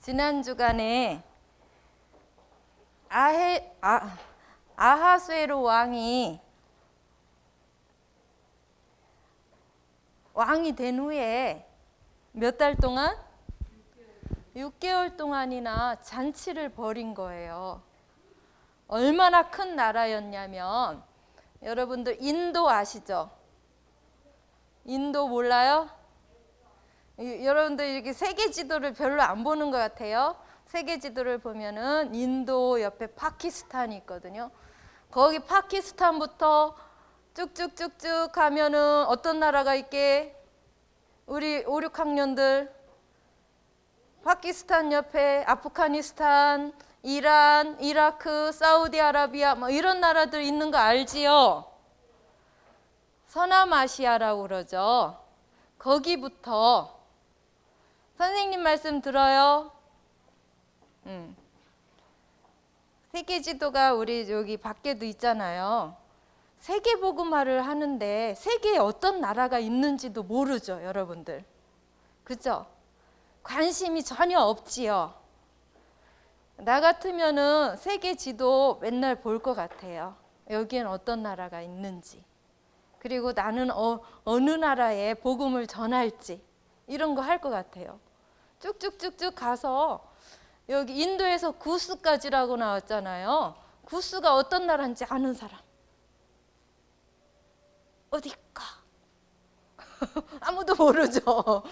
지난 주간에 아하수에로 왕이 된 후에 몇 달 동안? 6개월 동안이나 잔치를 벌인 거예요. 얼마나 큰 나라였냐면, 여러분들 인도 아시죠? 인도 몰라요? 여러분들 이렇게 세계 지도를 별로 안 보는 것 같아요. 세계 지도를 보면은 인도 옆에 파키스탄이 있거든요. 거기 파키스탄부터 쭉쭉쭉쭉 가면은 어떤 나라가 있게? 우리 5, 6학년들 파키스탄 옆에 아프가니스탄, 이란, 이라크, 사우디아라비아 뭐 이런 나라들 있는 거 알지요? 서남아시아라고 그러죠. 거기부터 선생님 말씀 들어요? 세계 지도가 우리 여기 밖에도 있잖아요. 세계 복음화를 하는데 세계에 어떤 나라가 있는지도 모르죠, 여러분들. 그죠? 관심이 전혀 없지요. 나 같으면은 세계 지도 맨날 볼 것 같아요. 여기엔 어떤 나라가 있는지. 그리고 나는 어느 나라에 복음을 전할지 이런 거 할 것 같아요. 쭉쭉쭉쭉 가서 여기 인도에서 구스까지라고 나왔잖아요. 구스가 어떤 나라인지 아는 사람? 어딜까? 아무도 모르죠.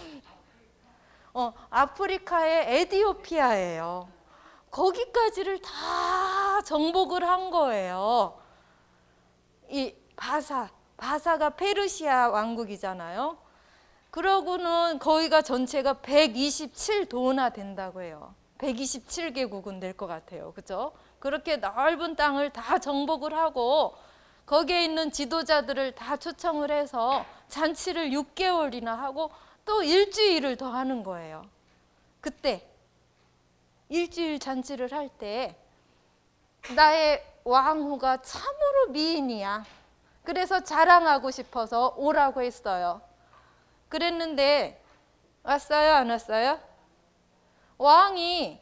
아프리카의 에티오피아예요. 거기까지를 다 정복을 한 거예요. 이 바사가 페르시아 왕국이잖아요. 그러고는 거기가 전체가 127도나 된다고 해요. 127개국은 될 것 같아요. 그죠? 그렇게 넓은 땅을 다 정복을 하고 거기에 있는 지도자들을 다 초청을 해서 잔치를 6개월이나 하고 또 일주일을 더 하는 거예요. 그때 일주일 잔치를 할 때 나의 왕후가 참으로 미인이야. 그래서 자랑하고 싶어서 오라고 했어요. 그랬는데 왔어요? 안 왔어요? 왕이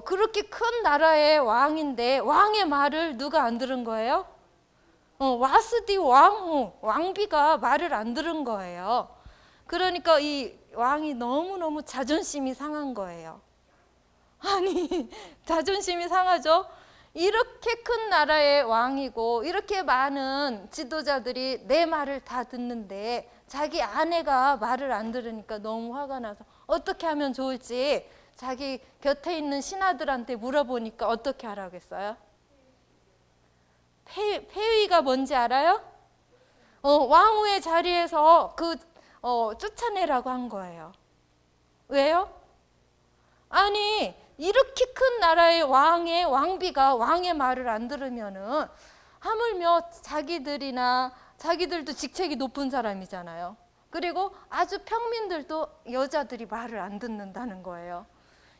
그렇게 큰 나라의 왕인데 왕의 말을 누가 안 들은 거예요? 와스디 왕후, 왕비가 말을 안 들은 거예요. 그러니까 이 왕이 너무너무 자존심이 상한 거예요. 아니, 자존심이 상하죠? 이렇게 큰 나라의 왕이고 이렇게 많은 지도자들이 내 말을 다 듣는데 자기 아내가 말을 안 들으니까 너무 화가 나서 어떻게 하면 좋을지 자기 곁에 있는 신하들한테 물어보니까 어떻게 하라고 했어요? 폐위가 뭔지 알아요? 왕후의 자리에서 쫓아내라고 한 거예요. 왜요? 아니, 이렇게 큰 나라의 왕의 왕비가 왕의 말을 안 들으면은 하물며 자기들도 직책이 높은 사람이잖아요. 그리고 아주 평민들도 여자들이 말을 안 듣는다는 거예요.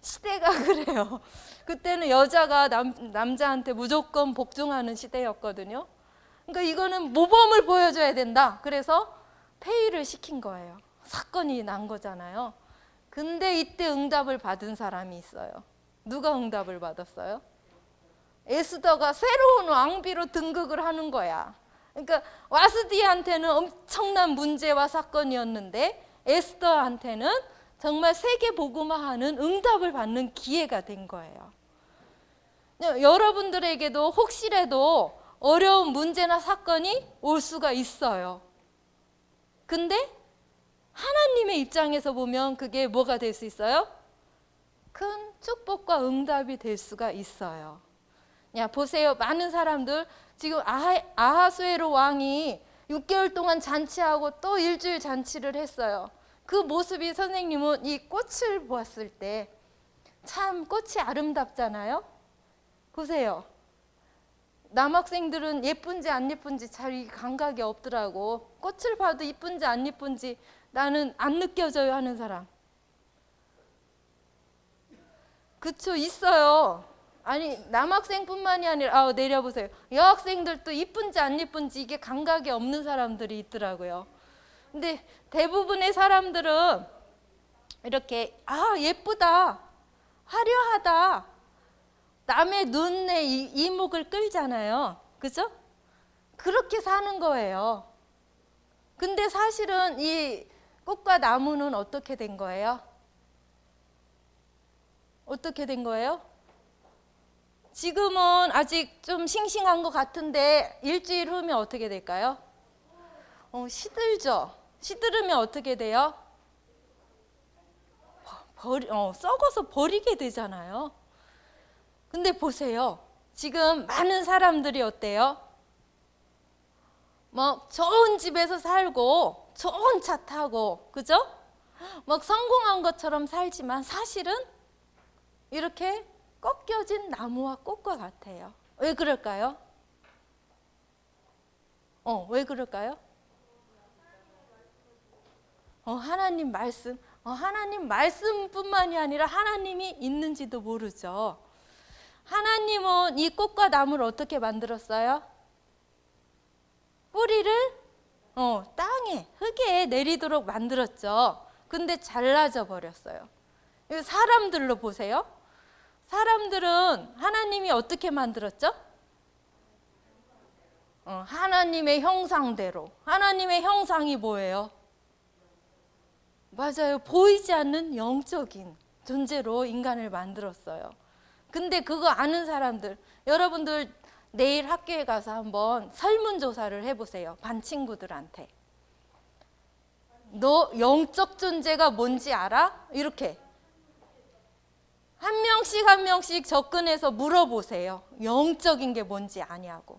시대가 그래요. 그때는 여자가 남자한테 무조건 복종하는 시대였거든요. 그러니까 이거는 모범을 보여줘야 된다. 그래서 폐위를 시킨 거예요. 사건이 난 거잖아요. 근데 이때 응답을 받은 사람이 있어요. 누가 응답을 받았어요? 에스더가 새로운 왕비로 등극을 하는 거야. 그러니까 와스디한테는 엄청난 문제와 사건이었는데 에스더한테는 정말 세계 복음화하는 응답을 받는 기회가 된 거예요. 여러분들에게도 혹시라도 어려운 문제나 사건이 올 수가 있어요. 근데 하나님의 입장에서 보면 그게 뭐가 될 수 있어요? 큰 축복과 응답이 될 수가 있어요. 야, 보세요. 많은 사람들 지금 아하수에로 왕이 6개월 동안 잔치하고 또 일주일 잔치를 했어요. 그 모습이 선생님은 이 꽃을 보았을 때 참 꽃이 아름답잖아요. 보세요. 남학생들은 예쁜지 안 예쁜지 잘 감각이 없더라고. 꽃을 봐도 예쁜지 안 예쁜지 나는 안 느껴져요 하는 사람. 그쵸, 있어요. 아니, 남학생뿐만이 아니라 내려보세요. 여학생들도 이쁜지 안 이쁜지 이게 감각이 없는 사람들이 있더라고요. 근데 대부분의 사람들은 이렇게 예쁘다, 화려하다. 남의 눈에 이목을 끌잖아요. 그죠? 그렇게 사는 거예요. 근데 사실은 이 꽃과 나무는 어떻게 된 거예요? 어떻게 된 거예요? 지금은 아직 좀 싱싱한 것 같은데 일주일 후면 어떻게 될까요? 시들죠. 시들으면 어떻게 돼요? 썩어서 버리게 되잖아요. 근데 보세요. 지금 많은 사람들이 어때요? 막 좋은 집에서 살고 좋은 차 타고, 그죠? 막 성공한 것처럼 살지만 사실은 이렇게 꺾여진 나무와 꽃과 같아요. 왜 그럴까요? 왜 그럴까요? 하나님 말씀. 하나님 말씀뿐만이 아니라 하나님이 있는지도 모르죠. 하나님은 이 꽃과 나무를 어떻게 만들었어요? 뿌리를 땅에, 흙에 내리도록 만들었죠. 근데 잘라져 버렸어요. 사람들로 보세요. 사람들은 하나님이 어떻게 만들었죠? 하나님의 형상대로. 하나님의 형상이 뭐예요? 맞아요. 보이지 않는 영적인 존재로 인간을 만들었어요. 근데 그거 아는 사람들, 여러분들 내일 학교에 가서 한번 설문조사를 해보세요. 반 친구들한테. 너 영적 존재가 뭔지 알아? 이렇게 한 명씩 한 명씩 접근해서 물어보세요. 영적인 게 뭔지 아냐고.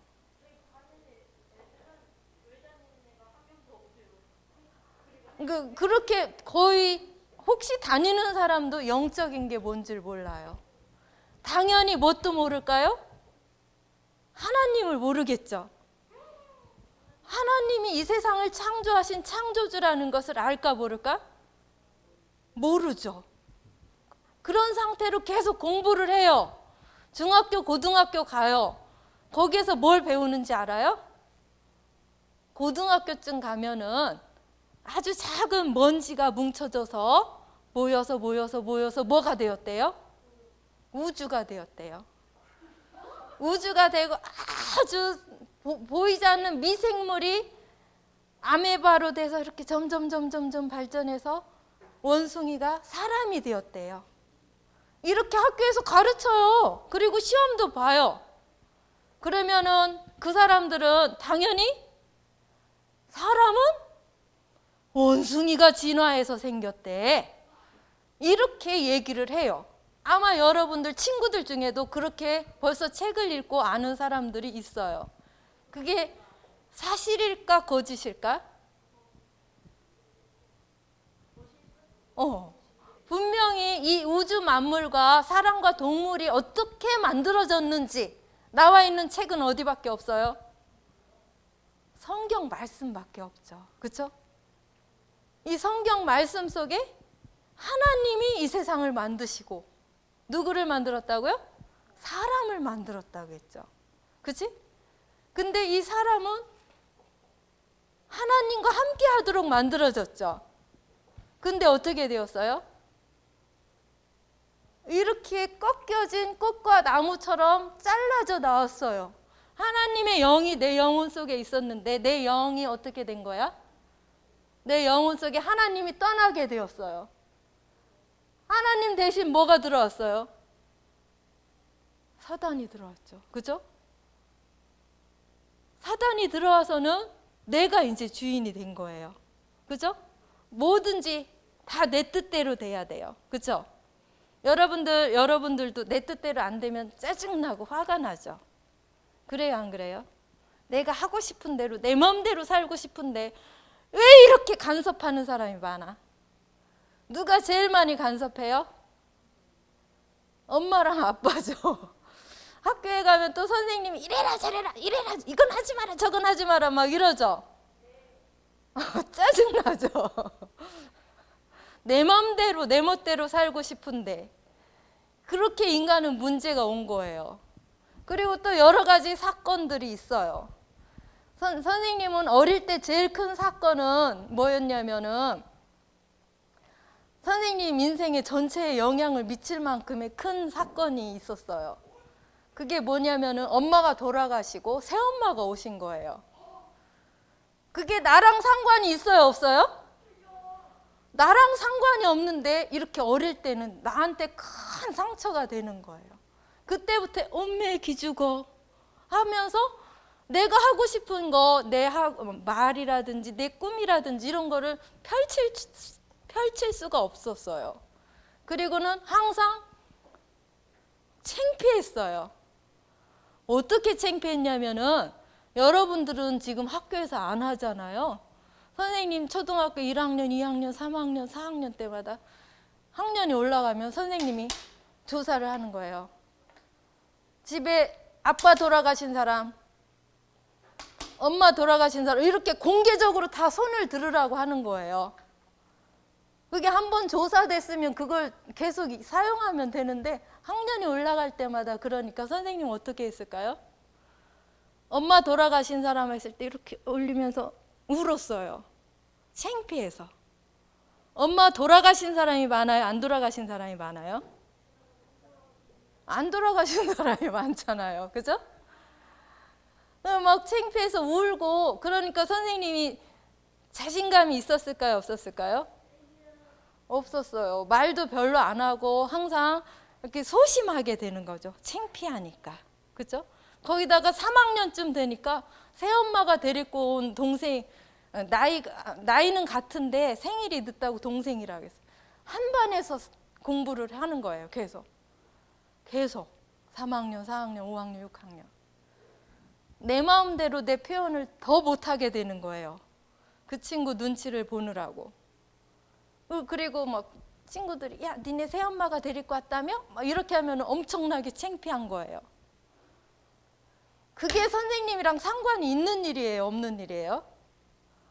그렇게 거의 혹시 다니는 사람도 영적인 게 뭔지를 몰라요. 당연히 뭣도 모를까요? 하나님을 모르겠죠. 하나님이 이 세상을 창조하신 창조주라는 것을 알까 모를까? 모르죠. 그런 상태로 계속 공부를 해요. 중학교, 고등학교 가요. 거기에서 뭘 배우는지 알아요? 고등학교쯤 가면은 아주 작은 먼지가 뭉쳐져서 모여서 뭐가 되었대요? 우주가 되었대요. 우주가 되고 아주 보이지 않는 미생물이 아메바로 돼서 이렇게 점점 발전해서 원숭이가 사람이 되었대요. 이렇게 학교에서 가르쳐요. 그리고 시험도 봐요. 그러면은 그 사람들은 당연히 사람은 원숭이가 진화해서 생겼대. 이렇게 얘기를 해요. 아마 여러분들 친구들 중에도 그렇게 벌써 책을 읽고 아는 사람들이 있어요. 그게 사실일까 거짓일까? 분명히 이 우주 만물과 사람과 동물이 어떻게 만들어졌는지 나와 있는 책은 어디밖에 없어요? 성경 말씀밖에 없죠. 그렇죠? 이 성경 말씀 속에 하나님이 이 세상을 만드시고 누구를 만들었다고요? 사람을 만들었다고 했죠. 그치? 근데 이 사람은 하나님과 함께 하도록 만들어졌죠. 근데 어떻게 되었어요? 이렇게 꺾여진 꽃과 나무처럼 잘라져 나왔어요. 하나님의 영이 내 영혼 속에 있었는데 내 영이 어떻게 된 거야? 내 영혼 속에 하나님이 떠나게 되었어요. 하나님 대신 뭐가 들어왔어요? 사단이 들어왔죠. 그죠? 사단이 들어와서는 내가 이제 주인이 된 거예요. 그죠? 뭐든지 다 내 뜻대로 돼야 돼요. 그죠? 여러분들도 내 뜻대로 안 되면 짜증나고 화가 나죠. 그래요, 안 그래요? 내가 하고 싶은 대로 내 마음대로 살고 싶은데 왜 이렇게 간섭하는 사람이 많아? 누가 제일 많이 간섭해요? 엄마랑 아빠죠. 학교에 가면 또 선생님이 이래라 저래라 이래라 이건 하지 마라 저건 하지 마라 막 이러죠. 짜증나죠. 내 맘대로 내 멋대로 살고 싶은데 그렇게 인간은 문제가 온 거예요. 그리고 또 여러 가지 사건들이 있어요. 선생님은 어릴 때 제일 큰 사건은 뭐였냐면은 선생님 인생의 전체에 영향을 미칠 만큼의 큰 사건이 있었어요. 그게 뭐냐면은 엄마가 돌아가시고 새엄마가 오신 거예요. 그게 나랑 상관이 있어요, 없어요? 나랑 상관이 없는데 이렇게 어릴 때는 나한테 큰 상처가 되는 거예요. 그때부터 엄매 기죽어 하면서 내가 하고 싶은 거, 내 말이라든지 내 꿈이라든지 이런 거를 펼칠 수가 없었어요. 그리고는 항상 창피했어요. 어떻게 창피했냐면은 여러분들은 지금 학교에서 안 하잖아요. 선생님 초등학교 1학년, 2학년, 3학년, 4학년 때마다 학년이 올라가면 선생님이 조사를 하는 거예요. 집에 아빠 돌아가신 사람, 엄마 돌아가신 사람 이렇게 공개적으로 다 손을 들으라고 하는 거예요. 그게 한번 조사됐으면 그걸 계속 사용하면 되는데 학년이 올라갈 때마다 그러니까 선생님 어떻게 했을까요? 엄마 돌아가신 사람 했을 때 이렇게 올리면서 울었어요. 창피해서. 엄마 돌아가신 사람이 많아요? 안 돌아가신 사람이 많아요? 안 돌아가신 사람이 많잖아요. 그죠? 막 창피해서 울고 그러니까 선생님이 자신감이 있었을까요? 없었을까요? 없었어요. 말도 별로 안 하고 항상 이렇게 소심하게 되는 거죠. 창피하니까. 그죠? 거기다가 3학년쯤 되니까 새엄마가 데리고 온 동생 나이는 같은데 생일이 늦다고 동생이라고 했어요. 한 반에서 공부를 하는 거예요. 계속 3학년, 4학년, 5학년, 6학년 내 마음대로 내 표현을 더 못하게 되는 거예요. 그 친구 눈치를 보느라고. 그리고 막 친구들이 야 니네 새엄마가 데리고 왔다며? 막 이렇게 하면 엄청나게 창피한 거예요. 그게 선생님이랑 상관이 있는 일이에요? 없는 일이에요?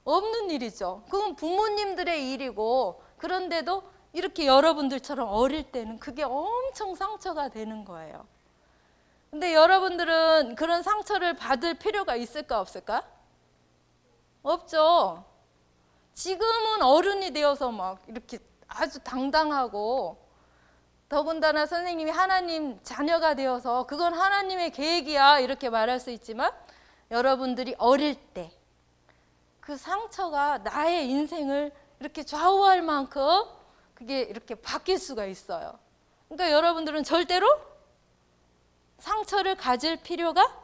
없는 일이죠. 그건 부모님들의 일이고 그런데도 이렇게 여러분들처럼 어릴 때는 그게 엄청 상처가 되는 거예요. 근데 여러분들은 그런 상처를 받을 필요가 있을까 없을까? 없죠. 지금은 어른이 되어서 막 이렇게 아주 당당하고 더군다나 선생님이 하나님 자녀가 되어서 그건 하나님의 계획이야 이렇게 말할 수 있지만 여러분들이 어릴 때 그 상처가 나의 인생을 이렇게 좌우할 만큼 그게 이렇게 바뀔 수가 있어요. 그러니까 여러분들은 절대로 상처를 가질 필요가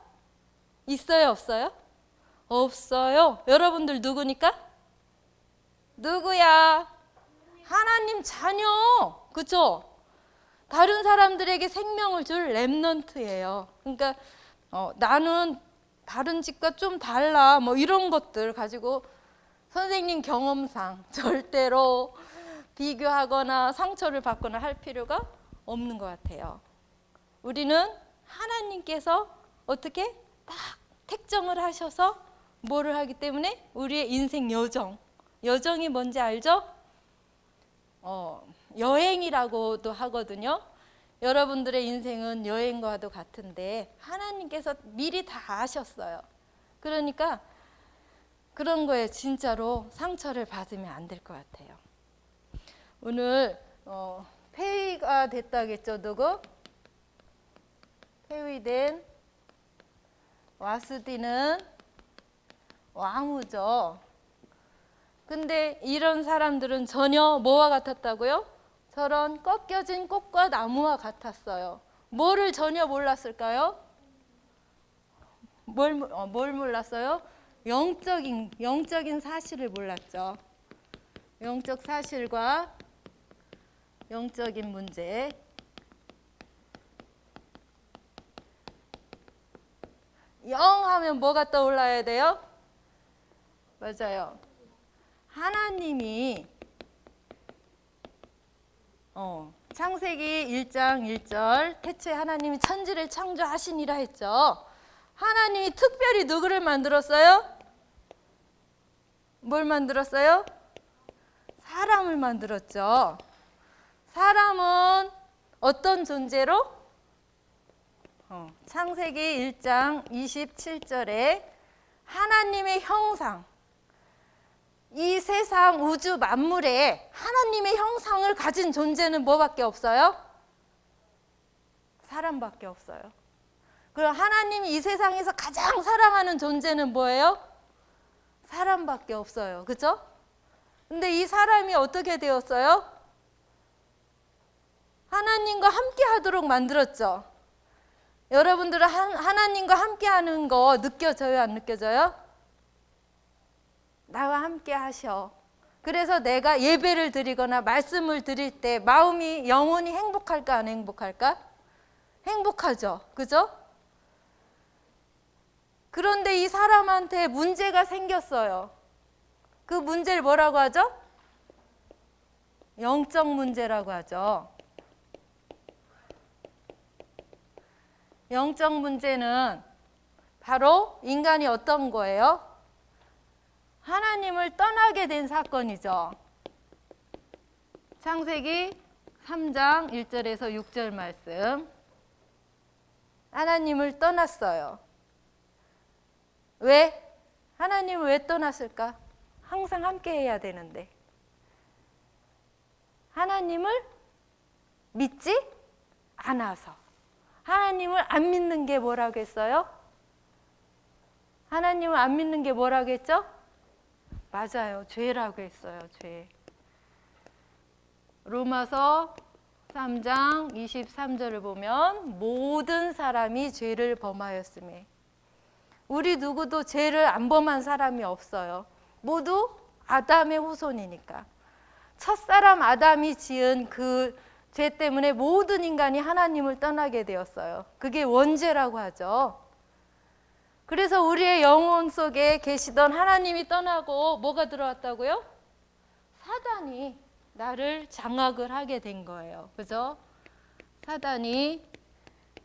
있어요, 없어요? 없어요. 여러분들 누구니까? 누구야? 하나님 자녀. 그렇죠? 다른 사람들에게 생명을 줄 렘넌트예요. 그러니까 나는 다른 집과 좀 달라 뭐 이런 것들 가지고 선생님 경험상 절대로 비교하거나 상처를 받거나 할 필요가 없는 것 같아요. 우리는 하나님께서 어떻게 딱 택정을 하셔서 뭐를 하기 때문에 우리의 인생 여정이 뭔지 알죠? 여행이라고도 하거든요. 여러분들의 인생은 여행과도 같은데 하나님께서 미리 다 아셨어요. 그러니까 그런 거에 진짜로 상처를 받으면 안 될 것 같아요. 오늘 폐위가 됐다겠죠, 누구? 폐위된 와수디는 왕후죠. 근데 이런 사람들은 전혀 뭐와 같았다고요? 저런 꺾여진 꽃과 나무와 같았어요. 뭐를 전혀 몰랐을까요? 뭘 몰랐어요? 영적인 사실을 몰랐죠. 영적 사실과 영적인 문제. 영 하면 뭐가 떠올라야 돼요? 맞아요. 하나님이 창세기 1장 1절 태초에 하나님이 천지를 창조하시니라 했죠. 하나님이 특별히 누구를 만들었어요? 뭘 만들었어요? 사람을 만들었죠. 사람은 어떤 존재로? 창세기 1장 27절에 하나님의 형상, 이 세상 우주 만물에 하나님의 형상을 가진 존재는 뭐밖에 없어요? 사람밖에 없어요. 그럼 하나님이 이 세상에서 가장 사랑하는 존재는 뭐예요? 사람밖에 없어요. 그죠? 근데 이 사람이 어떻게 되었어요? 하나님과 함께 하도록 만들었죠. 여러분들은 하나님과 함께 하는 거 느껴져요? 안 느껴져요? 나와 함께 하셔. 그래서 내가 예배를 드리거나 말씀을 드릴 때 마음이 영원히 행복할까 안 행복할까? 행복하죠. 그죠? 그런데 이 사람한테 문제가 생겼어요. 그 문제를 뭐라고 하죠? 영적 문제라고 하죠. 영적 문제는 바로 인간이 어떤 거예요? 하나님을 떠나게 된 사건이죠. 창세기 3장 1절에서 6절 말씀. 하나님을 떠났어요. 왜? 하나님을 왜 떠났을까? 항상 함께 해야 되는데. 하나님을 믿지 않아서. 하나님을 안 믿는 게 뭐라고 했어요? 하나님을 안 믿는 게 뭐라고 했죠? 맞아요. 죄라고 했어요. 죄. 로마서 3장 23절을 보면 모든 사람이 죄를 범하였으며 우리 누구도 죄를 안 범한 사람이 없어요. 모두 아담의 후손이니까. 첫사람 아담이 지은 그 죄 때문에 모든 인간이 하나님을 떠나게 되었어요. 그게 원죄라고 하죠. 그래서 우리의 영혼 속에 계시던 하나님이 떠나고 뭐가 들어왔다고요? 사단이 나를 장악을 하게 된 거예요. 그죠? 사단이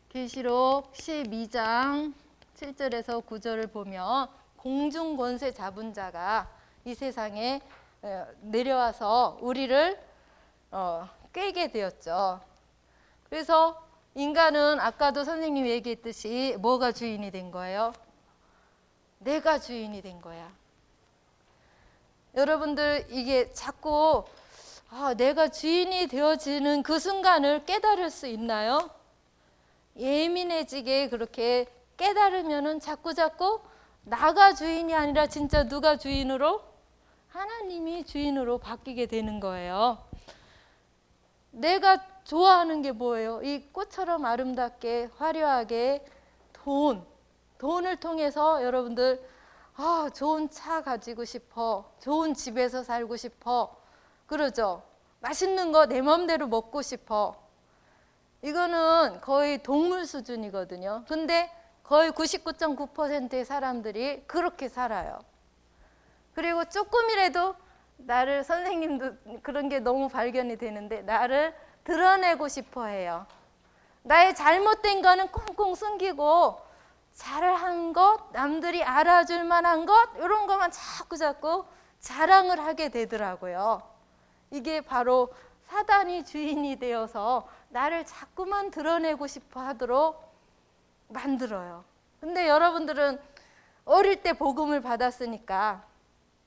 계시록 12장 7절에서 9절을 보면 공중 권세 잡은 자가 이 세상에 내려와서 우리를 꿰게 되었죠. 그래서 인간은 아까도 선생님이 얘기했듯이 뭐가 주인이 된 거예요? 내가 주인이 된 거야. 여러분들 이게 자꾸 내가 주인이 되어지는 그 순간을 깨달을 수 있나요? 예민해지게 그렇게 깨달으면은 자꾸 나가 주인이 아니라 진짜 누가 주인으로? 하나님이 주인으로 바뀌게 되는 거예요. 내가 좋아하는 게 뭐예요? 이 꽃처럼 아름답게 화려하게 돈을 통해서 여러분들 좋은 차 가지고 싶어, 좋은 집에서 살고 싶어, 그러죠? 맛있는 거 내 맘대로 먹고 싶어. 이거는 거의 동물 수준이거든요. 근데 거의 99.9%의 사람들이 그렇게 살아요. 그리고 조금이라도 나를, 선생님도 그런 게 너무 발견이 되는데, 나를 드러내고 싶어 해요. 나의 잘못된 거는 꽁꽁 숨기고 잘한 것, 남들이 알아줄 만한 것, 이런 것만 자꾸 자랑을 하게 되더라고요. 이게 바로 사단이 주인이 되어서 나를 자꾸만 드러내고 싶어 하도록 만들어요. 근데 여러분들은 어릴 때 복음을 받았으니까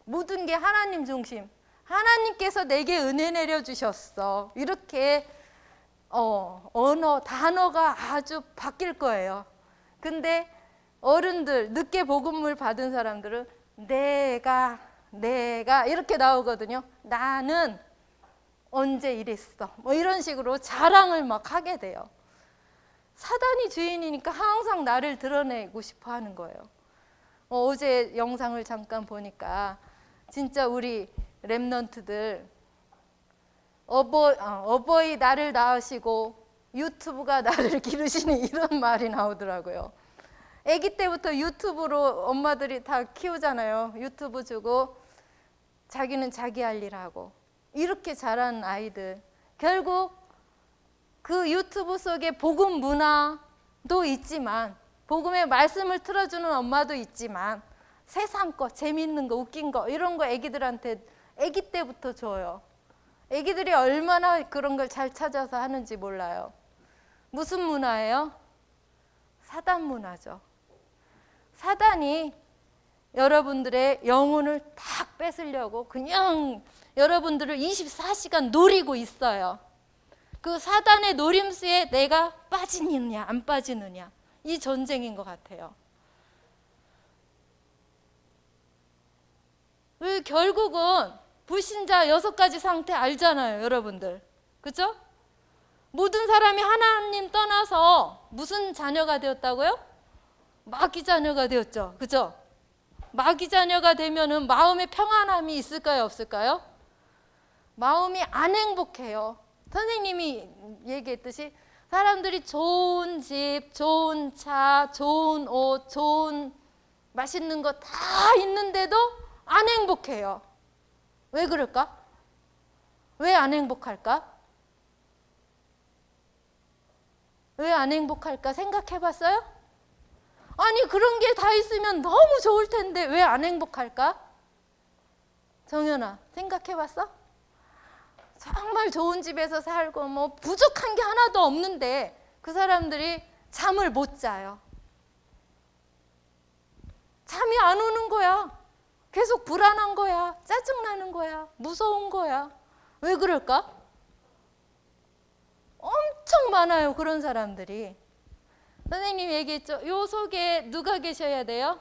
모든 게 하나님 중심, 하나님께서 내게 은혜 내려주셨어, 이렇게 단어가 아주 바뀔 거예요. 근데 어른들, 늦게 복음을 받은 사람들은 내가 이렇게 나오거든요. 나는 언제 이랬어, 뭐 이런 식으로 자랑을 막 하게 돼요. 사단이 주인이니까 항상 나를 드러내고 싶어 하는 거예요. 어제 영상을 잠깐 보니까 진짜 우리 랩넌트들 어버이 나를 낳으시고 유튜브가 나를 기르시니, 이런 말이 나오더라고요. 아기 때부터 유튜브로 엄마들이 다 키우잖아요. 유튜브 주고 자기는 자기 할 일 하고, 이렇게 자란 아이들, 결국 그 유튜브 속에 복음 문화도 있지만, 복음의 말씀을 틀어주는 엄마도 있지만, 세상 거, 재밌는 거, 웃긴 거, 이런 거 아기들한테 아기 때부터 줘요. 아기들이 얼마나 그런 걸 잘 찾아서 하는지 몰라요. 무슨 문화예요? 사단 문화죠. 사단이 여러분들의 영혼을 탁 뺏으려고 그냥 여러분들을 24시간 노리고 있어요. 그 사단의 노림수에 내가 빠지느냐 안 빠지느냐, 이 전쟁인 것 같아요. 결국은 불신자 6가지 상태 알잖아요, 여러분들. 그죠? 모든 사람이 하나님 떠나서 무슨 자녀가 되었다고요? 마귀 자녀가 되었죠. 그죠? 마귀 자녀가 되면은 마음의 평안함이 있을까요, 없을까요? 마음이 안 행복해요. 선생님이 얘기했듯이 사람들이 좋은 집, 좋은 차, 좋은 옷, 좋은 맛있는 거 다 있는데도 안 행복해요. 왜 그럴까? 왜 안 행복할까? 왜 안 행복할까 생각해 봤어요? 아니, 그런 게 다 있으면 너무 좋을 텐데 왜 안 행복할까? 정연아, 생각해 봤어? 정말 좋은 집에서 살고 뭐 부족한 게 하나도 없는데 그 사람들이 잠을 못 자요. 잠이 안 오는 거야. 계속 불안한 거야. 짜증나는 거야. 무서운 거야. 왜 그럴까? 엄청 많아요, 그런 사람들이. 선생님이 얘기했죠. 요 속에 누가 계셔야 돼요?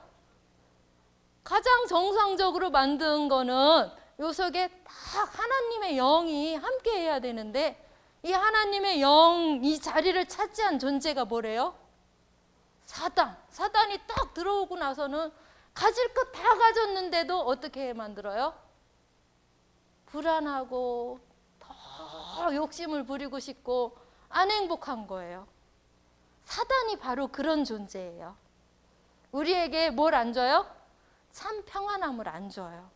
가장 정상적으로 만든 거는 요 속에 딱 하나님의 영이 함께 해야 되는데, 이 하나님의 영, 이 자리를 차지한 존재가 뭐래요? 사단이 딱 들어오고 나서는 가질 것 다 가졌는데도 어떻게 만들어요? 불안하고 더 욕심을 부리고 싶고 안 행복한 거예요. 사단이 바로 그런 존재예요. 우리에게 뭘 안 줘요? 참 평안함을 안 줘요.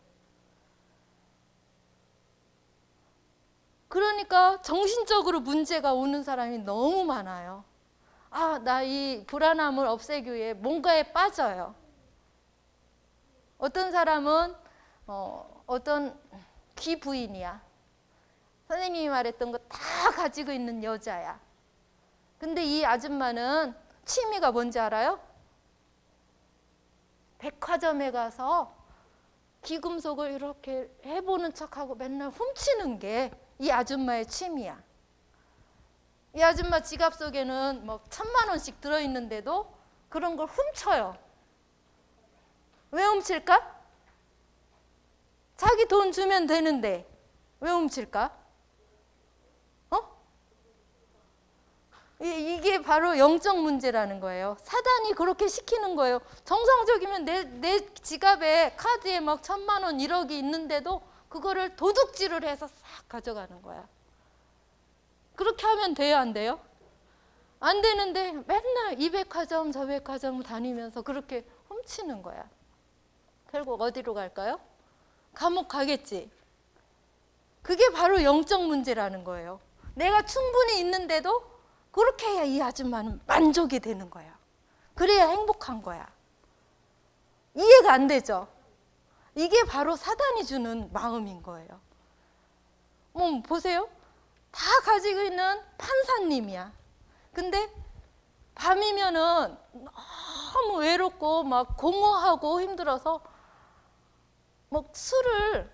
그러니까 정신적으로 문제가 오는 사람이 너무 많아요. 아, 나 이 불안함을 없애기 위해 뭔가에 빠져요. 어떤 사람은 어떤 귀부인이야. 선생님이 말했던 거 다 가지고 있는 여자야. 근데 이 아줌마는 취미가 뭔지 알아요? 백화점에 가서 귀금속을 이렇게 해보는 척하고 맨날 훔치는 게 이 아줌마의 취미야. 이 아줌마 지갑 속에는 뭐 1,000만 원씩 들어있는데도 그런 걸 훔쳐요. 왜 훔칠까? 자기 돈 주면 되는데 왜 훔칠까? 이게 바로 영적 문제라는 거예요. 사단이 그렇게 시키는 거예요. 정상적이면 내 지갑에 카드에 막 1,000만 원 1억이 있는데도 그거를 도둑질을 해서 싹 가져가는 거야. 그렇게 하면 돼요, 안 돼요? 안 되는데 맨날 이 백화점 저 백화점 다니면서 그렇게 훔치는 거야. 결국 어디로 갈까요? 감옥 가겠지. 그게 바로 영적 문제라는 거예요. 내가 충분히 있는데도 그렇게 해야 이 아줌마는 만족이 되는 거야. 그래야 행복한 거야. 이해가 안 되죠? 이게 바로 사단이 주는 마음인 거예요. 보세요. 다 가지고 있는 판사님이야. 근데 밤이면은 너무 외롭고 막 공허하고 힘들어서 막 술을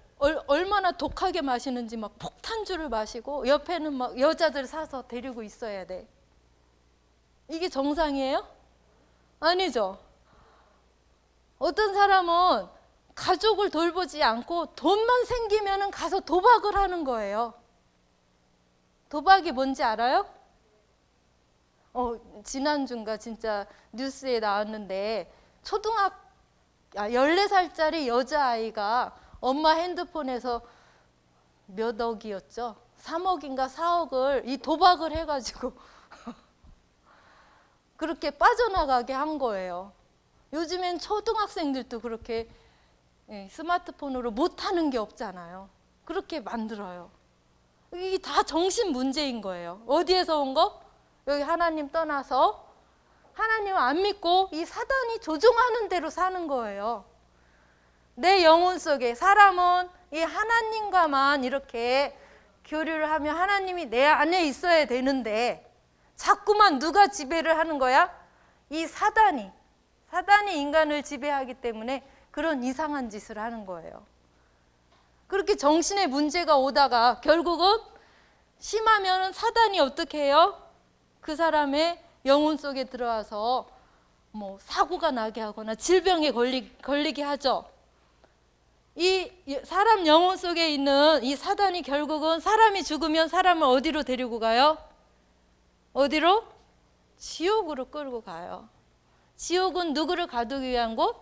얼마나 독하게 마시는지 막 폭탄주를 마시고 옆에는 막 여자들 사서 데리고 있어야 돼. 이게 정상이에요? 아니죠. 어떤 사람은 가족을 돌보지 않고 돈만 생기면 가서 도박을 하는 거예요. 도박이 뭔지 알아요? 지난주인가 진짜 뉴스에 나왔는데 14살짜리 여자아이가 엄마 핸드폰에서 몇 억이었죠? 3억인가 4억을 이 도박을 해가지고 그렇게 빠져나가게 한 거예요. 요즘엔 초등학생들도 그렇게 스마트폰으로 못하는 게 없잖아요. 그렇게 만들어요. 이게 다 정신 문제인 거예요. 어디에서 온 거? 여기 하나님 떠나서 하나님 안 믿고 이 사단이 조종하는 대로 사는 거예요. 내 영혼 속에 사람은 이 하나님과만 이렇게 교류를 하면 하나님이 내 안에 있어야 되는데 자꾸만 누가 지배를 하는 거야? 이 사단이 인간을 지배하기 때문에 그런 이상한 짓을 하는 거예요. 그렇게 정신에 문제가 오다가 결국은 심하면 사단이 어떻게 해요? 그 사람의 영혼 속에 들어와서 뭐 사고가 나게 하거나 질병에 걸리게 하죠. 이 사람 영혼 속에 있는 이 사단이 결국은 사람이 죽으면 사람을 어디로 데리고 가요? 어디로? 지옥으로 끌고 가요. 지옥은 누구를 가두기 위한 곳?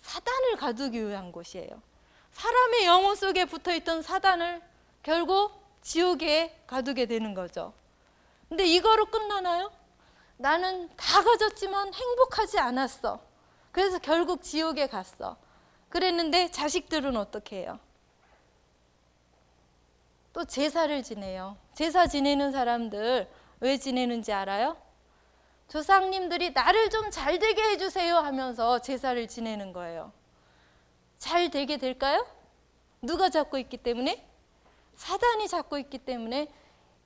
사단을 가두기 위한 곳이에요. 사람의 영혼 속에 붙어있던 사단을 결국 지옥에 가두게 되는 거죠. 근데 이거로 끝나나요? 나는 다 가졌지만 행복하지 않았어. 그래서 결국 지옥에 갔어. 그랬는데 자식들은 어떻게 해요? 또 제사를 지내요. 제사 지내는 사람들 왜 지내는지 알아요? 조상님들이 나를 좀 잘 되게 해주세요 하면서 제사를 지내는 거예요. 잘 되게 될까요? 누가 잡고 있기 때문에? 사단이 잡고 있기 때문에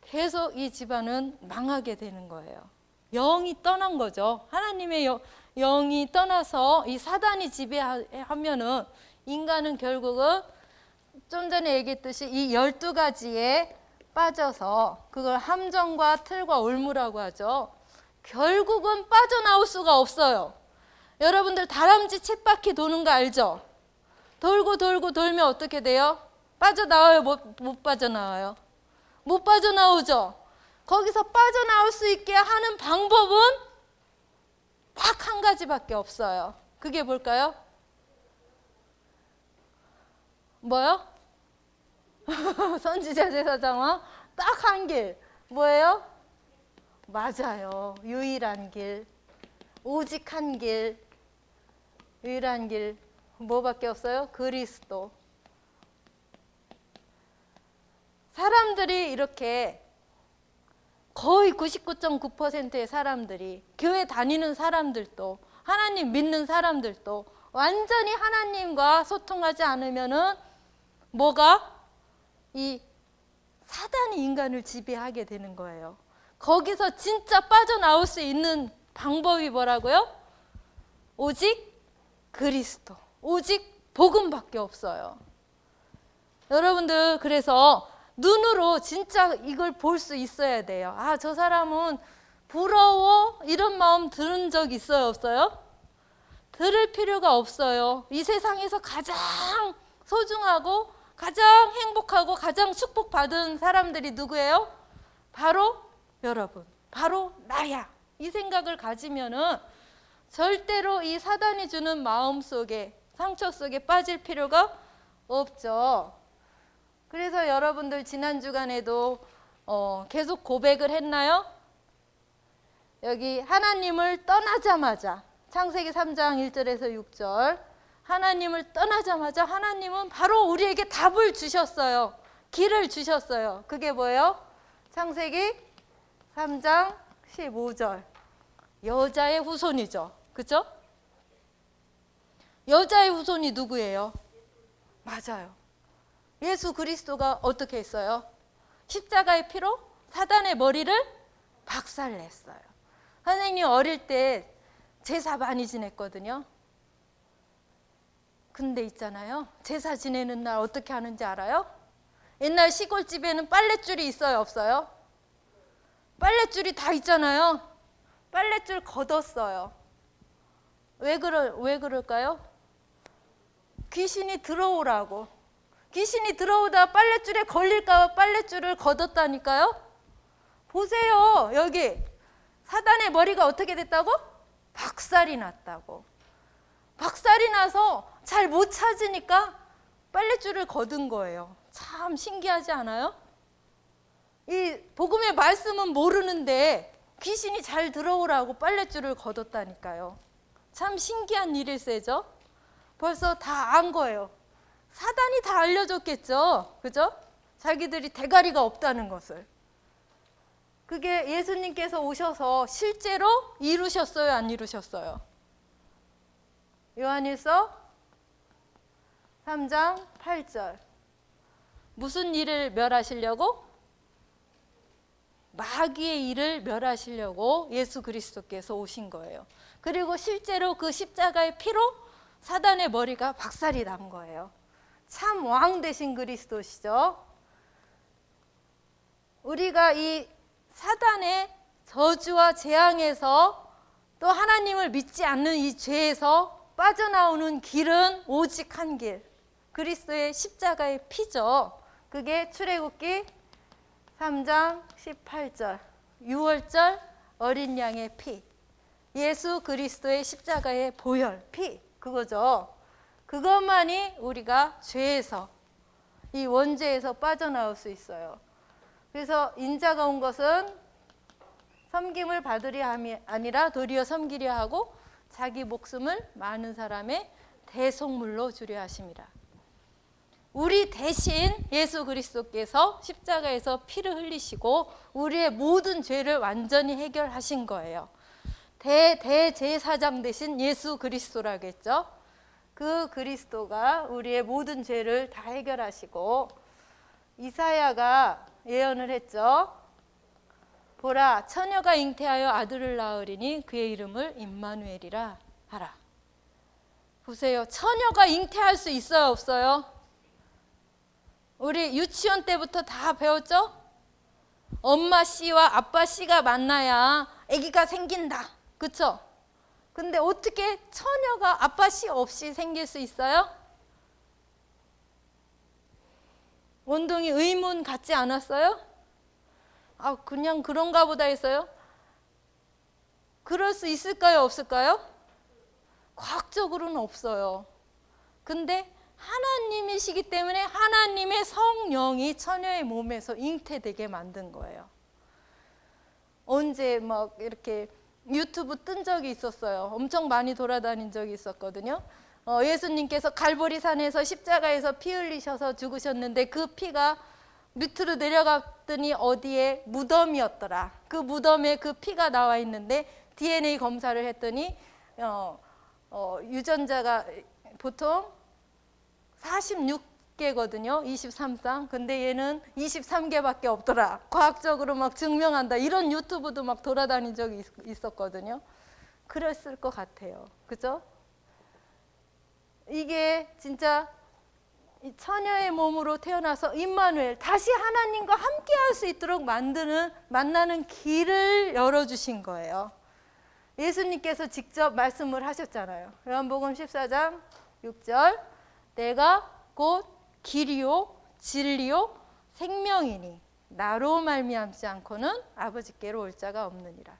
계속 이 집안은 망하게 되는 거예요. 영이 떠난 거죠. 하나님의 영이 떠나서 이 사단이 지배하면은 인간은 결국은 좀 전에 얘기했듯이 이 12가지에 빠져서 그걸 함정과 틀과 올무라고 하죠. 결국은 빠져나올 수가 없어요. 여러분들 다람쥐 쳇바퀴 도는 거 알죠? 돌고 돌고 돌면 어떻게 돼요? 빠져나와요? 못 빠져나와요? 못 빠져나오죠? 거기서 빠져나올 수 있게 하는 방법은 딱 한 가지밖에 없어요. 그게 뭘까요? 뭐요? 선지자 제사장은 딱 한 길. 뭐예요? 맞아요. 유일한 길. 오직 한 길. 유일한 길. 뭐밖에 없어요? 그리스도. 사람들이 이렇게 거의 99.9%의 사람들이, 교회 다니는 사람들도, 하나님 믿는 사람들도 완전히 하나님과 소통하지 않으면은 뭐가? 이 사단이 인간을 지배하게 되는 거예요. 거기서 진짜 빠져나올 수 있는 방법이 뭐라고요? 오직 그리스도, 오직 복음밖에 없어요. 여러분들, 그래서 눈으로 진짜 이걸 볼 수 있어야 돼요. 아, 저 사람은 부러워, 이런 마음 들은 적 있어요, 없어요? 들을 필요가 없어요. 이 세상에서 가장 소중하고 가장 행복하고 가장 축복받은 사람들이 누구예요? 바로 여러분, 바로 나야. 이 생각을 가지면은 절대로 이 사단이 주는 마음 속에, 상처 속에 빠질 필요가 없죠. 그래서 여러분들 지난 주간에도 계속 고백을 했나요? 여기 하나님을 떠나자마자, 창세기 3장 1절에서 6절, 하나님을 떠나자마자 하나님은 바로 우리에게 답을 주셨어요. 길을 주셨어요. 그게 뭐예요? 창세기 3장 15절. 여자의 후손이죠. 그죠? 여자의 후손이 누구예요? 맞아요. 예수 그리스도가 어떻게 했어요? 십자가의 피로 사단의 머리를 박살냈어요. 선생님 어릴 때 제사 많이 지냈거든요. 근데 있잖아요, 제사 지내는 날 어떻게 하는지 알아요? 옛날 시골집에는 빨랫줄이 있어요, 없어요? 빨랫줄이 다 있잖아요. 빨랫줄 걷었어요. 왜 그럴까요? 귀신이 들어오라고. 귀신이 들어오다 빨랫줄에 걸릴까 봐 빨랫줄을 걷었다니까요. 보세요, 여기 사단의 머리가 어떻게 됐다고? 박살이 났다고. 박살이 나서 잘 못 찾으니까 빨랫줄을 걷은 거예요. 참 신기하지 않아요? 이 복음의 말씀은 모르는데 귀신이 잘 들어오라고 빨랫줄을 걷었다니까요. 참 신기한 일일세죠? 벌써 다 안 거예요. 사단이 다 알려줬겠죠. 그죠? 자기들이 대가리가 없다는 것을. 그게 예수님께서 오셔서 실제로 이루셨어요, 안 이루셨어요? 요한일서 3장 8절. 무슨 일을 멸하시려고? 마귀의 일을 멸하시려고 예수 그리스도께서 오신 거예요. 그리고 실제로 그 십자가의 피로 사단의 머리가 박살이 난 거예요. 참 왕 되신 그리스도시죠. 우리가 이 사단의 저주와 재앙에서 또 하나님을 믿지 않는 이 죄에서 빠져나오는 길은 오직 한 길, 그리스도의 십자가의 피죠. 그게 출애굽기 3장 18절, 6월절 어린 양의 피, 예수 그리스도의 십자가의 보혈, 피, 그거죠. 그것만이 우리가 죄에서, 이 원죄에서 빠져나올 수 있어요. 그래서 인자가 온 것은 섬김을 받으려 함이 아니라 도리어 섬기려 하고 자기 목숨을 많은 사람의 대속물로 주려 하심이라. 우리 대신 예수 그리스도께서 십자가에서 피를 흘리시고 우리의 모든 죄를 완전히 해결하신 거예요. 대제사장 되신 예수 그리스도라겠죠. 그 그리스도가 우리의 모든 죄를 다 해결하시고, 이사야가 예언을 했죠. 보라, 처녀가 잉태하여 아들을 낳으리니 그의 이름을 임마누엘이라 하라. 보세요. 처녀가 잉태할 수 있어요, 없어요? 우리 유치원 때부터 다 배웠죠? 엄마 씨와 아빠 씨가 만나야 아기가 생긴다. 그렇죠? 근데 어떻게 처녀가 아빠 씨 없이 생길 수 있어요? 원동이 의문 같지 않았어요? 아, 그냥 그런가 보다 했어요. 그럴 수 있을까요, 없을까요? 과학적으로는 없어요. 근데 하나님이시기 때문에 하나님의 성령이 처녀의 몸에서 잉태되게 만든 거예요. 언제 막 이렇게 유튜브 뜬 적이 있었어요. 엄청 많이 돌아다닌 적이 있었거든요. 예수님께서 갈보리산에서 십자가에서 피 흘리셔서 죽으셨는데 그 피가 밑으로 내려갔더니 어디에 무덤이었더라. 그 무덤에 그 피가 나와 있는데 DNA 검사를 했더니 유전자가 보통 46개거든요. 23쌍. 근데 얘는 23개밖에 없더라. 과학적으로 막 증명한다. 이런 유튜브도 막 돌아다닌 적이 있었거든요. 그랬을 것 같아요. 그죠? 이게 진짜 처녀의 몸으로 태어나서 임마누엘, 다시 하나님과 함께 할 수 있도록 만나는 길을 열어주신 거예요. 예수님께서 직접 말씀을 하셨잖아요. 요한복음 14장 6절, 내가 곧 길이요 진리요 생명이니 나로 말미암지 않고는 아버지께로 올 자가 없느니라.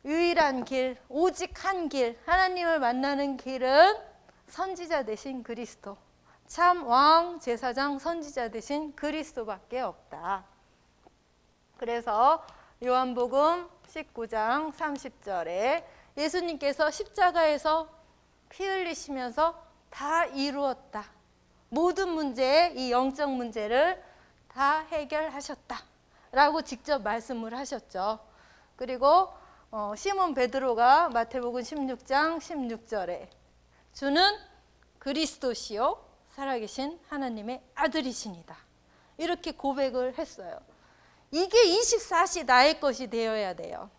유일한 길, 오직 한 길, 하나님을 만나는 길은 선지자 되신 그리스도, 참 왕 제사장 선지자 되신 그리스도밖에 없다. 그래서 요한복음 19장 30절에 예수님께서 십자가에서 피 흘리시면서 다 이루었다. 모든 문제의 이 영적 문제를 다 해결하셨다. 라고 직접 말씀을 하셨죠. 그리고 시몬 베드로가 마태복음 16장 16절에 주는 그리스도시요 살아계신 하나님의 아들이시니다. 이렇게 고백을 했어요. 이게 24시 나의 것이 되어야 돼요.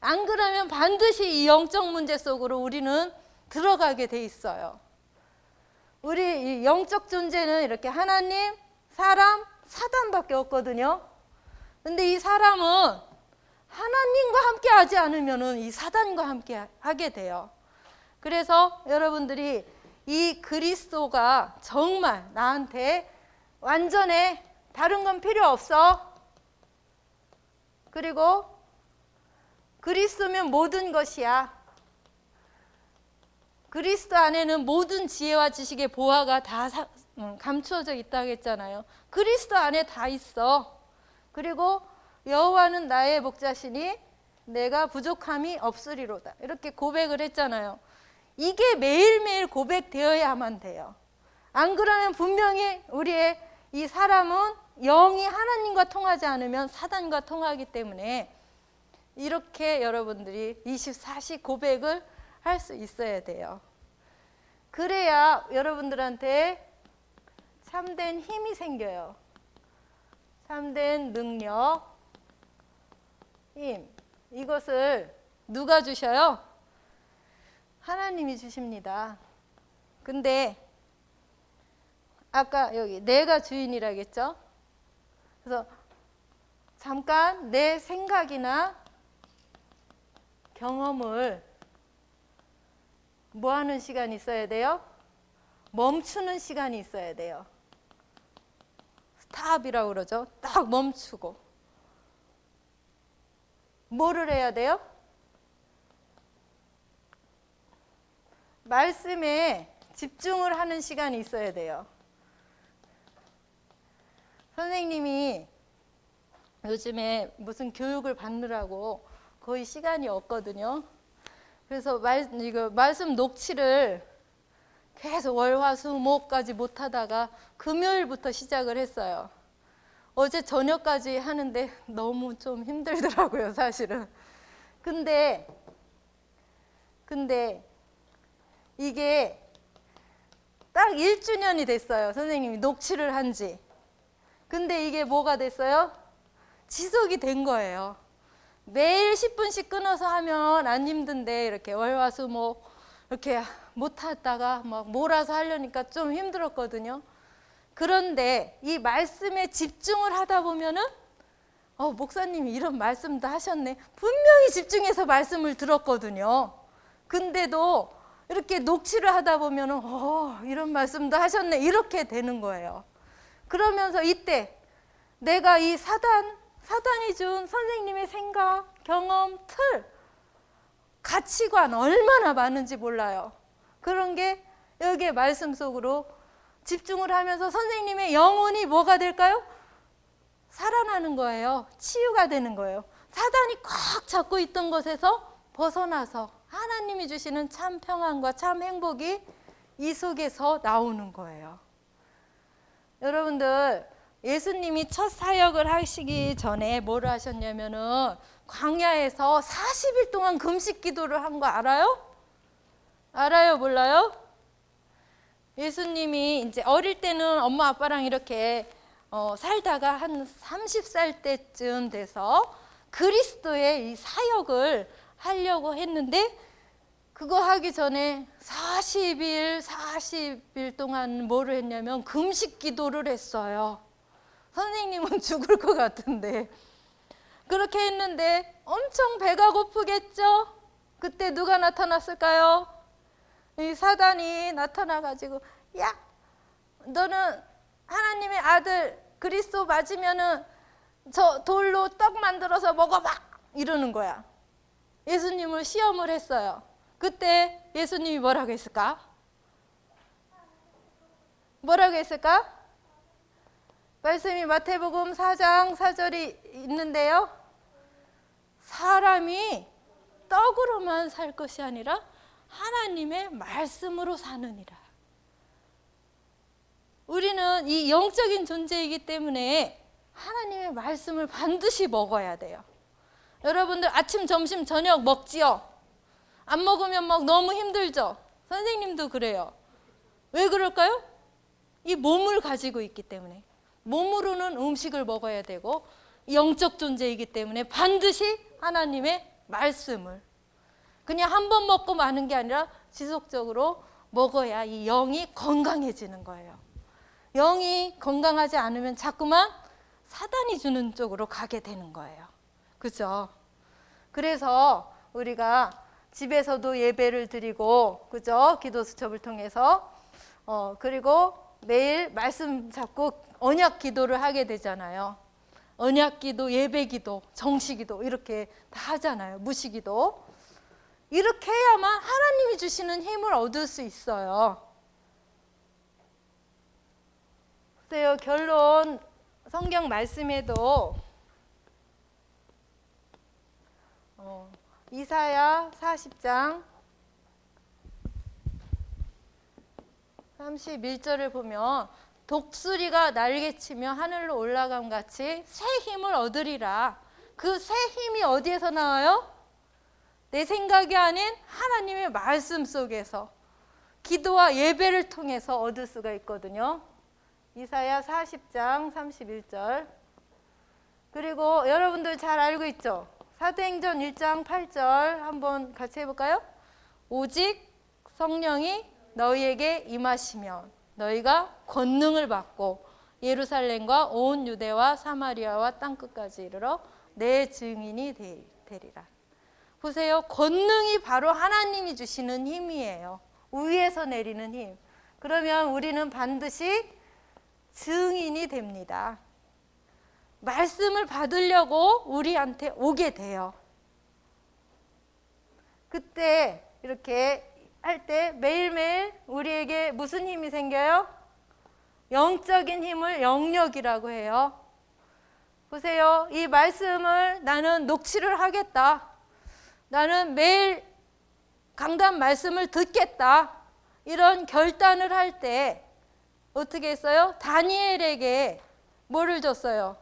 안 그러면 반드시 이 영적 문제 속으로 우리는 들어가게 돼 있어요. 우리 영적 존재는 이렇게 하나님, 사람, 사단밖에 없거든요. 근데 이 사람은 하나님과 함께 하지 않으면 이 사단과 함께 하게 돼요. 그래서 여러분들이 이 그리스도가 정말 나한테 완전해, 다른 건 필요 없어. 그리고 그리스도면 모든 것이야. 그리스도 안에는 모든 지혜와 지식의 보화가 다 감추어져 있다고 했잖아요. 그리스도 안에 다 있어. 그리고 여호와는 나의 목자시니 내가 부족함이 없으리로다. 이렇게 고백을 했잖아요. 이게 매일매일 고백되어야만 돼요. 안 그러면 분명히 우리의 이 사람은 영이 하나님과 통하지 않으면 사단과 통하기 때문에 이렇게 여러분들이 24시 고백을 할 수 있어야 돼요. 그래야 여러분들한테 참된 힘이 생겨요. 참된 능력, 힘. 이것을 누가 주셔요? 하나님이 주십니다. 근데 아까 여기 내가 주인이라겠죠? 그래서 잠깐 내 생각이나 경험을 뭐 하는 시간이 있어야 돼요? 멈추는 시간이 있어야 돼요. 스탑이라고 그러죠. 딱 멈추고. 뭐를 해야 돼요? 말씀에 집중을 하는 시간이 있어야 돼요. 선생님이 요즘에 무슨 교육을 받느라고 거의 시간이 없거든요. 그래서 이거 말씀 녹취를 계속 월, 화, 수, 목까지 못하다가 금요일부터 시작을 했어요. 어제 저녁까지 하는데 너무 좀 힘들더라고요, 사실은. 근데 이게 딱 1주년이 됐어요, 선생님이 녹취를 한 지. 근데 이게 뭐가 됐어요? 지속이 된 거예요. 매일 10분씩 끊어서 하면 안 힘든데 이렇게 월화수목 이렇게 못하다가 막 몰아서 하려니까 좀 힘들었거든요. 그런데 이 말씀에 집중을 하다 보면은 목사님이 이런 말씀도 하셨네. 분명히 집중해서 말씀을 들었거든요. 근데도 이렇게 녹취를 하다 보면은 이런 말씀도 하셨네. 이렇게 되는 거예요. 그러면서 이때 내가 이 사단이 준 선생님의 생각, 경험, 틀, 가치관 얼마나 많은지 몰라요. 그런 게 여기에 말씀 속으로 집중을 하면서 선생님의 영혼이 뭐가 될까요? 살아나는 거예요. 치유가 되는 거예요. 사단이 꽉 잡고 있던 것에서 벗어나서 하나님이 주시는 참 평안과 참 행복이 이 속에서 나오는 거예요. 여러분들, 예수님이 첫 사역을 하시기 전에 뭐를 하셨냐면은 광야에서 40일 동안 금식 기도를 한 거 알아요? 알아요, 몰라요? 예수님이 이제 어릴 때는 엄마 아빠랑 이렇게 살다가 한 30살 때쯤 돼서 그리스도의 이 사역을 하려고 했는데 그거 하기 전에 40일 동안 뭐를 했냐면 금식 기도를 했어요. 선생님은 죽을 것 같은데 그렇게 했는데 엄청 배가 고프겠죠? 그때 누가 나타났을까요? 이 사단이 나타나가지고 야, 너는 하나님의 아들 그리스도 맞으면은 저 돌로 떡 만들어서 먹어봐 이러는 거야. 예수님을 시험을 했어요. 그때 예수님이 뭐라고 했을까? 뭐라고 했을까? 말씀이 마태복음 4장 4절이 있는데요. 사람이 떡으로만 살 것이 아니라 하나님의 말씀으로 사느니라. 우리는 이 영적인 존재이기 때문에 하나님의 말씀을 반드시 먹어야 돼요. 여러분들 아침, 점심, 저녁 먹지요? 안 먹으면 막 너무 힘들죠? 선생님도 그래요. 왜 그럴까요? 이 몸을 가지고 있기 때문에. 몸으로는 음식을 먹어야 되고 영적 존재이기 때문에 반드시 하나님의 말씀을 그냥 한 번 먹고 마는 게 아니라 지속적으로 먹어야 이 영이 건강해지는 거예요. 영이 건강하지 않으면 자꾸만 사단이 주는 쪽으로 가게 되는 거예요. 그죠? 그래서 우리가 집에서도 예배를 드리고, 그죠? 기도 수첩을 통해서 그리고 매일 말씀 잡고 언약 기도를 하게 되잖아요. 언약 기도, 예배 기도, 정시 기도 이렇게 다 하잖아요. 무시 기도. 이렇게 해야만 하나님이 주시는 힘을 얻을 수 있어요. 글쎄요, 결론 성경 말씀에도 이사야 40장 31절을 보면 독수리가 날개치며 하늘로 올라감 같이 새 힘을 얻으리라. 그 새 힘이 어디에서 나와요? 내 생각이 아닌 하나님의 말씀 속에서 기도와 예배를 통해서 얻을 수가 있거든요. 이사야 40장 31절. 그리고 여러분들 잘 알고 있죠? 사도행전 1장 8절 한번 같이 해볼까요? 오직 성령이 너희에게 임하시면 너희가 권능을 받고 예루살렘과 온 유대와 사마리아와 땅끝까지 이르러 내 증인이 되리라. 보세요. 권능이 바로 하나님이 주시는 힘이에요. 위에서 내리는 힘. 그러면 우리는 반드시 증인이 됩니다. 말씀을 받으려고 우리한테 오게 돼요. 그때 이렇게 할 때 매일매일 우리에게 무슨 힘이 생겨요? 영적인 힘을 영력이라고 해요. 보세요. 이 말씀을 나는 녹취를 하겠다. 나는 매일 강단 말씀을 듣겠다. 이런 결단을 할 때 어떻게 했어요? 다니엘에게 뭐를 줬어요?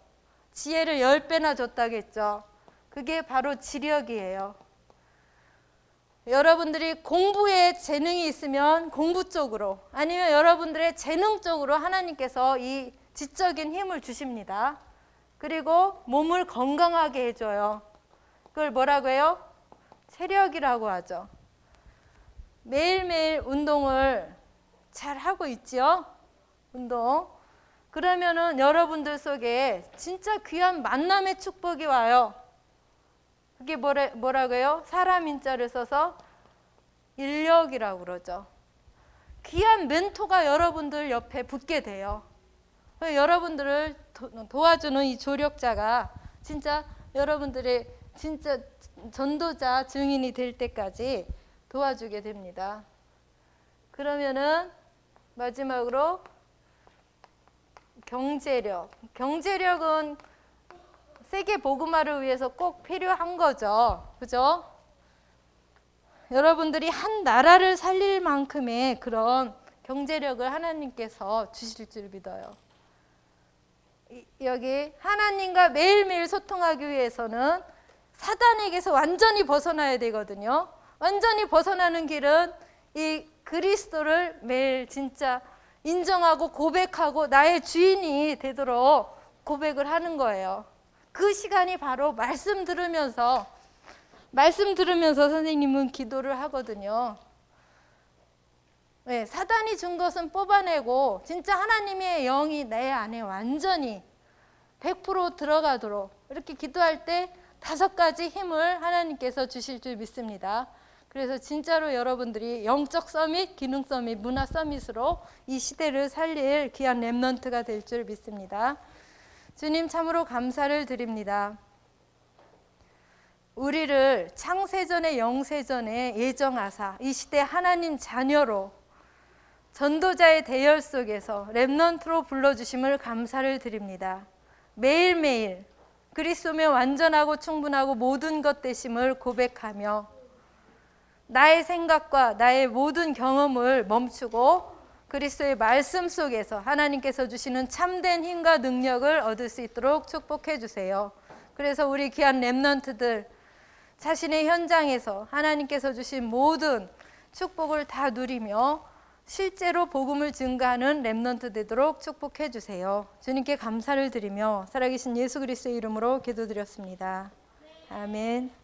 지혜를 10배나 줬다겠죠. 그게 바로 지력이에요. 여러분들이 공부에 재능이 있으면 공부 쪽으로, 아니면 여러분들의 재능 쪽으로 하나님께서 이 지적인 힘을 주십니다. 그리고 몸을 건강하게 해줘요. 그걸 뭐라고 해요? 체력이라고 하죠. 매일매일 운동을 잘 하고 있지요? 운동. 그러면은 여러분들 속에 진짜 귀한 만남의 축복이 와요. 그게 뭐라고 해요? 사람 인자를 써서 인력이라고 그러죠. 귀한 멘토가 여러분들 옆에 붙게 돼요. 여러분들을 도와주는 이 조력자가 진짜 여러분들의 진짜 전도자 증인이 될 때까지 도와주게 됩니다. 그러면은 마지막으로 경제력. 경제력은 세계 복음화를 위해서 꼭 필요한 거죠. 그죠? 여러분들이 한 나라를 살릴 만큼의 그런 경제력을 하나님께서 주실 줄 믿어요. 여기 하나님과 매일매일 소통하기 위해서는 사단에게서 완전히 벗어나야 되거든요. 완전히 벗어나는 길은 이 그리스도를 매일 진짜 인정하고 고백하고 나의 주인이 되도록 고백을 하는 거예요. 그 시간이 바로 말씀 들으면서 선생님은 기도를 하거든요. 네, 사단이 준 것은 뽑아내고 진짜 하나님의 영이 내 안에 완전히 100% 들어가도록 이렇게 기도할 때 5가지 힘을 하나님께서 주실 줄 믿습니다. 그래서 진짜로 여러분들이 영적 서밋, 기능 서밋, 문화 서밋으로 이 시대를 살릴 귀한 렘넌트가 될 줄 믿습니다. 주님 참으로 감사를 드립니다. 우리를 창세전에 영세전에 예정하사 이 시대 하나님 자녀로 전도자의 대열 속에서 렘넌트로 불러주심을 감사를 드립니다. 매일매일 그리스도면 완전하고 충분하고 모든 것 되심을 고백하며 나의 생각과 나의 모든 경험을 멈추고 그리스도의 말씀 속에서 하나님께서 주시는 참된 힘과 능력을 얻을 수 있도록 축복해 주세요. 그래서 우리 귀한 렘넌트들 자신의 현장에서 하나님께서 주신 모든 축복을 다 누리며 실제로 복음을 증가하는 렘넌트 되도록 축복해 주세요. 주님께 감사를 드리며 살아계신 예수 그리스도의 이름으로 기도드렸습니다. 아멘.